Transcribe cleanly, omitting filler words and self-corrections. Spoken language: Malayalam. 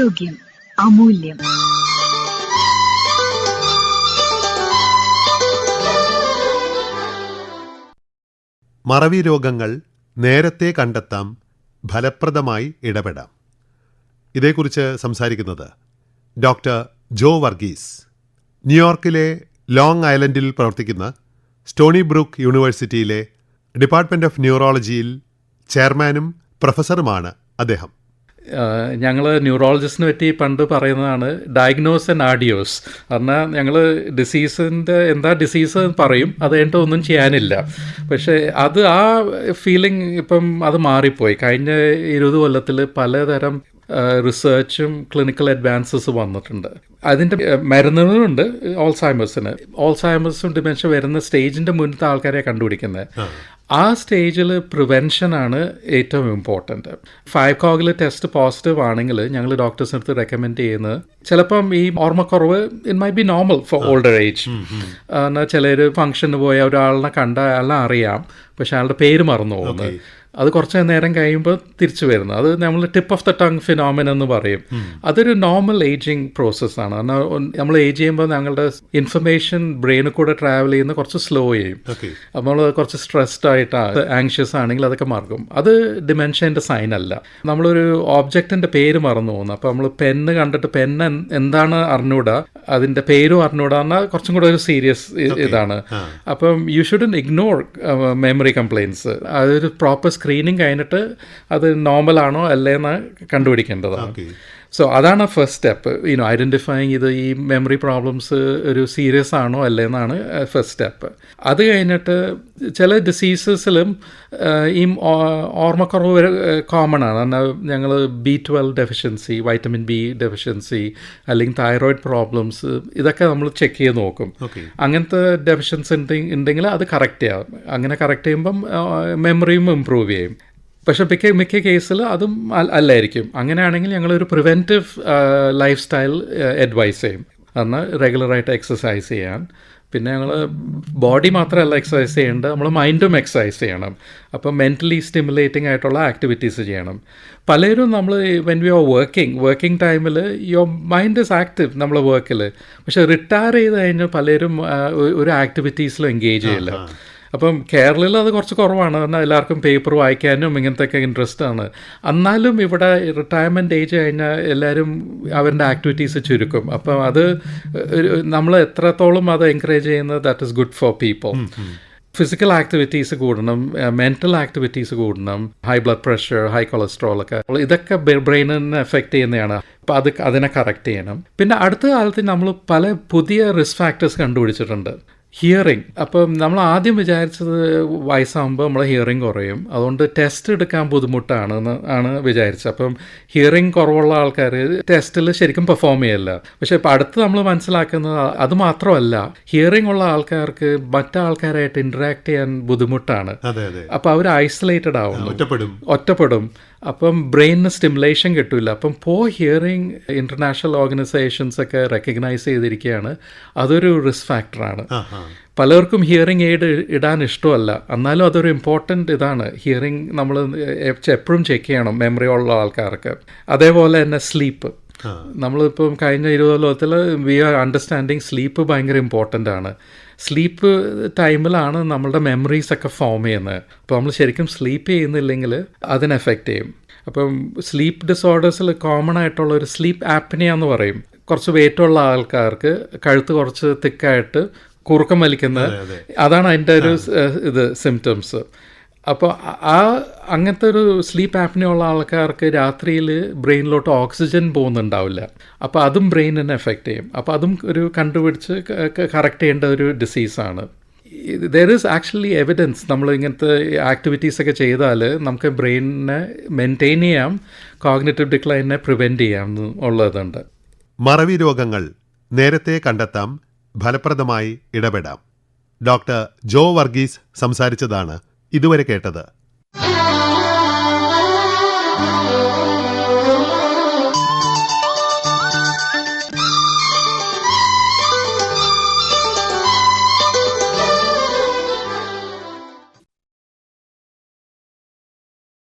ആരോഗ്യം അമൂല്യം. മറവി രോഗങ്ങൾ നേരത്തെ കണ്ടെത്താം, ഫലപ്രദമായി ഇടപെടാം. ഇതേക്കുറിച്ച് സംസാരിക്കുന്നത് ഡോക്ടർ ജോ വർഗീസ്, ന്യൂയോർക്കിലെ ലോങ് ഐലൻഡിൽ പ്രവർത്തിക്കുന്ന സ്റ്റോണി ബ്രൂക്ക് യൂണിവേഴ്സിറ്റിയിലെ ഡിപ്പാർട്ട്മെൻറ്റ് ഓഫ് ന്യൂറോളജിയിൽ ചെയർമാനും പ്രൊഫസറുമാണ് അദ്ദേഹം. ഞങ്ങൾ ന്യൂറോളജിസ്റ്റിനെ പറ്റി പണ്ട് പറയുന്നതാണ് ഡയഗ്നോസ് ആൻഡ് ആഡിയോസ്. പറഞ്ഞാൽ ഞങ്ങൾ ഡിസീസിൻ്റെ എന്താ ഡിസീസ് പറയും, അത് കഴിഞ്ഞിട്ട് ഒന്നും ചെയ്യാനില്ല. പക്ഷേ അത് ആ ഫീലിംഗ് ഇപ്പം അത് മാറിപ്പോയി. കഴിഞ്ഞ 20 കൊല്ലത്തിൽ പലതരം റിസർച്ചും ക്ലിനിക്കൽ അഡ്വാൻസസ് വന്നിട്ടുണ്ട്. അതിൻ്റെ മരുന്നുകളുണ്ട്. ഓൾസൈമേഴ്സും ഡിമെൻഷ്യ വരുന്ന സ്റ്റേജിൻ്റെ മുന്നത്തെ ആൾക്കാരെ കണ്ടുപിടിക്കുന്നത്. ആ സ്റ്റേജിൽ പ്രിവെൻഷനാണ് ഏറ്റവും ഇമ്പോർട്ടൻറ്റ്. 5-കോഗിൽ ടെസ്റ്റ് പോസിറ്റീവ് ആണെങ്കിൽ ഞങ്ങൾ ഡോക്ടേഴ്സിന് അടുത്ത് റെക്കമെൻഡ് ചെയ്യുന്നത് ചിലപ്പം ഈ ഓർമ്മക്കുറവ് it may be normal for older age. എന്നാൽ ചിലർ ഫംഗ്ഷന് പോയ ഒരാളിനെ കണ്ടാൽ എല്ലാം അറിയാം, പക്ഷെ അയാളുടെ പേര് മറന്നു പോകുന്നത്. അത് കുറച്ച് നേരം കഴിയുമ്പോൾ തിരിച്ചു വരുന്നത്. അത് നമ്മൾ tip of the tongue phenomena എന്ന് പറയും. അതൊരു നോർമൽ ഏജിങ് പ്രോസസ്സാണ്. കാരണം നമ്മൾ ഏജ് ചെയ്യുമ്പോൾ ഞങ്ങളുടെ ഇൻഫർമേഷൻ ബ്രെയിനിൽ കൂടെ ട്രാവൽ ചെയ്യുന്ന കുറച്ച് സ്ലോ ചെയ്യും. നമ്മൾ കുറച്ച് സ്ട്രെസ്ഡ് ആയിട്ടാണ്, ആങ്ഷ്യസ് ആണെങ്കിൽ അതൊക്കെ മറക്കും. അത് ഡിമെൻഷ്യൻ്റെ സൈൻ അല്ല. നമ്മളൊരു ഓബ്ജക്റ്റിൻ്റെ പേര് മറന്നു പോകുന്നു. അപ്പോൾ നമ്മൾ പെന്ന് കണ്ടിട്ട് പെന്ന് എന്താണ് അറിഞ്ഞൂടാ, അതിൻ്റെ പേരും അറിഞ്ഞൂടാ എന്നാൽ കുറച്ചും കൂടെ ഒരു സീരിയസ് ഇതാണ്. അപ്പം you shouldn't ignore memory complaints. അതൊരു പ്രോപ്പർ സ്ക്രീനിങ് കഴിഞ്ഞിട്ട് അത് നോർമലാണോ അല്ലേന്ന് കണ്ടുപിടിക്കേണ്ടതാണ്. സോ അതാണ് ഫസ്റ്റ് സ്റ്റെപ്പ്. ഐഡൻറ്റിഫൈങ് ഇത് ഈ മെമ്മറി പ്രോബ്ലംസ് ഒരു സീരിയസ് ആണോ അല്ലേന്നാണ് ഫസ്റ്റ് സ്റ്റെപ്പ്. അത് കഴിഞ്ഞിട്ട് ചില ഡിസീസസിലും ഈ ഓർമ്മക്കുറവ് കോമൺ ആണ്. എന്നാൽ ഞങ്ങൾ B12 deficiency, vitamin B deficiency, അല്ലെങ്കിൽ തൈറോയിഡ് പ്രോബ്ലംസ്, ഇതൊക്കെ നമ്മൾ ചെക്ക് ചെയ്ത് നോക്കും. അങ്ങനത്തെ ഡെഫിഷ്യൻസി ഉണ്ടെങ്കിൽ അത് കറക്റ്റ് ചെയ്യാം. അങ്ങനെ കറക്റ്റ് ചെയ്യുമ്പം മെമ്മറിയും ഇമ്പ്രൂവ് ചെയ്യും. പക്ഷെ മിക്ക കേസിൽ അതും അല്ലായിരിക്കും. അങ്ങനെയാണെങ്കിൽ ഞങ്ങളൊരു പ്രിവെൻറ്റീവ് ലൈഫ് സ്റ്റൈൽ അഡ്വൈസ് ചെയ്യും. എന്നാൽ റെഗുലറായിട്ട് എക്സസൈസ് ചെയ്യാൻ. പിന്നെ ഞങ്ങൾ ബോഡി മാത്രമല്ല എക്സസൈസ് ചെയ്യേണ്ടത്, നമ്മൾ മൈൻഡും എക്സസൈസ് ചെയ്യണം. അപ്പം മെൻ്റലി സ്റ്റിമുലേറ്റിംഗ് ആയിട്ടുള്ള ആക്ടിവിറ്റീസ് ചെയ്യണം. പലരും നമ്മൾ വെൻ വി ആർ വർക്കിംഗ് ടൈമിൽ യുവർ മൈൻഡ് ഇസ് ആക്റ്റീവ് നമ്മളെ വർക്കിൽ. പക്ഷെ റിട്ടയർ ചെയ്ത് കഴിഞ്ഞാൽ പലരും ഒരു ആക്ടിവിറ്റീസിലും എൻഗേജ് ചെയ്യില്ല. അപ്പം കേരളയിൽ അത് കുറച്ച് കുറവാണ്. കാരണം എല്ലാവർക്കും പേപ്പർ വായിക്കാനും ഇങ്ങനത്തെയൊക്കെ ഇൻട്രസ്റ്റ് ആണ്. എന്നാലും ഇവിടെ റിട്ടയർമെൻറ്റ് ഏജ് കഴിഞ്ഞാൽ എല്ലാവരും അവരുടെ ആക്ടിവിറ്റീസ് ചുരുക്കും. അപ്പം അത് നമ്മൾ എത്രത്തോളം അത് എൻകറേജ് ചെയ്യുന്നത് that is good for people. Physical activities കൂടണം, മെൻ്റൽ ആക്ടിവിറ്റീസ് കൂടണം. High blood pressure, high cholesterol ഒക്കെ ഇതൊക്കെ ബ്രെയിനിനെ എഫക്റ്റ് ചെയ്യുന്നതാണ്. അപ്പോൾ അതിനെ കറക്റ്റ് ചെയ്യണം. പിന്നെ അടുത്ത കാലത്ത് നമ്മൾ പല പുതിയ റിസ്ക് ഫാക്ടേഴ്സ് കണ്ടുപിടിച്ചിട്ടുണ്ട്. ഹിയറിങ്. അപ്പം നമ്മൾ ആദ്യം വിചാരിച്ചത് വയസ്സാകുമ്പോൾ നമ്മളെ ഹിയറിങ് കുറയും, അതുകൊണ്ട് ടെസ്റ്റ് എടുക്കാൻ ബുദ്ധിമുട്ടാണ് വിചാരിച്ചത്. അപ്പം ഹിയറിങ് കുറവുള്ള ആൾക്കാർ ടെസ്റ്റിൽ ശരിക്കും പെർഫോം ചെയ്യില്ല. പക്ഷേ ഇപ്പം അടുത്ത് നമ്മൾ മനസ്സിലാക്കുന്നത് അത് മാത്രമല്ല, ഹിയറിങ് ഉള്ള ആൾക്കാർക്ക് മറ്റാൾക്കാരായിട്ട് ഇൻറ്ററാക്ട് ചെയ്യാൻ ബുദ്ധിമുട്ടാണ്. അപ്പം അവർ ഐസൊലേറ്റഡ് ആവുന്നു, ഒറ്റപ്പെടും. അപ്പം ബ്രെയിനിന് സ്റ്റിമുലേഷൻ കിട്ടില്ല. അപ്പം ഹിയറിങ് ഇൻ്റർനാഷണൽ ഓർഗനൈസേഷൻസ് ഒക്കെ റെക്കഗ്നൈസ് ചെയ്തിരിക്കുകയാണ് അതൊരു റിസ്ക് ഫാക്ടറാണ്. പലർക്കും ഹിയറിംഗ് എയ്ഡ് ഇടാൻ ഇഷ്ടമല്ല, എന്നാലും അതൊരു ഇമ്പോർട്ടൻ്റ് ഇതാണ്. ഹിയറിംഗ് നമ്മൾ എപ്പോഴും ചെക്ക് ചെയ്യണം മെമ്മറി ഉള്ള ആൾക്കാർക്ക്. അതേപോലെ തന്നെ സ്ലീപ്പ്. നമ്മളിപ്പം കഴിഞ്ഞ 20 കൊല്ലത്തിൽ വി ആർ അണ്ടർസ്റ്റാൻഡിങ് സ്ലീപ്പ് ഭയങ്കര ഇമ്പോർട്ടൻ്റ് ആണ്. സ്ലീപ്പ് ടൈമിലാണ് നമ്മളുടെ മെമ്മറീസൊക്കെ ഫോം ചെയ്യുന്നത്. അപ്പോൾ നമ്മൾ ശരിക്കും സ്ലീപ്പ് ചെയ്യുന്നില്ലെങ്കിൽ അതിനെ എഫക്റ്റ് ചെയ്യും. അപ്പം സ്ലീപ്പ് ഡിസോർഡേഴ്സിൽ കോമൺ ആയിട്ടുള്ള ഒരു സ്ലീപ്പ് ആപ്നിയ എന്ന് പറയും. കുറച്ച് വെയിറ്റുള്ള ആൾക്കാർക്ക് കഴുത്ത് കുറച്ച് തിക്കായിട്ട് കുറുക്കം വലിക്കുന്നത്, അതാണ് അതിൻ്റെ ഒരു സിംറ്റംസ്. അപ്പോൾ അങ്ങനത്തെ ഒരു സ്ലീപ്പ് ആപ്നിയ ഉള്ള ആൾക്കാർക്ക് രാത്രിയിൽ ബ്രെയിനിലോട്ട് ഓക്സിജൻ പോകുന്നുണ്ടാവില്ല. അപ്പോൾ അതും ബ്രെയിനിനെ എഫക്റ്റ് ചെയ്യും. അപ്പോൾ അതും ഒരു കണ്ടുപിടിച്ച് കറക്റ്റ് ചെയ്യേണ്ട ഒരു ഡിസീസാണ്. ദർ ഈസ് ആക്ച്വലി എവിഡൻസ് നമ്മൾ ഇങ്ങനത്തെ ആക്ടിവിറ്റീസൊക്കെ ചെയ്താൽ നമുക്ക് ബ്രെയിനിനെ മെയിൻറ്റെയിൻ ചെയ്യാം, കോഗ്നിറ്റീവ് ഡിക്ലൈനെ പ്രിവെൻറ്റ് ചെയ്യാം എന്നുള്ളതുണ്ട്. മറവി രോഗങ്ങൾ നേരത്തെ കണ്ടെത്താം, ഫലപ്രദമായി ഇടപെടാം. ഡോക്ടർ ജോ വർഗീസ് സംസാരിച്ചതാണ് ഇതുവരെ കേട്ടത്.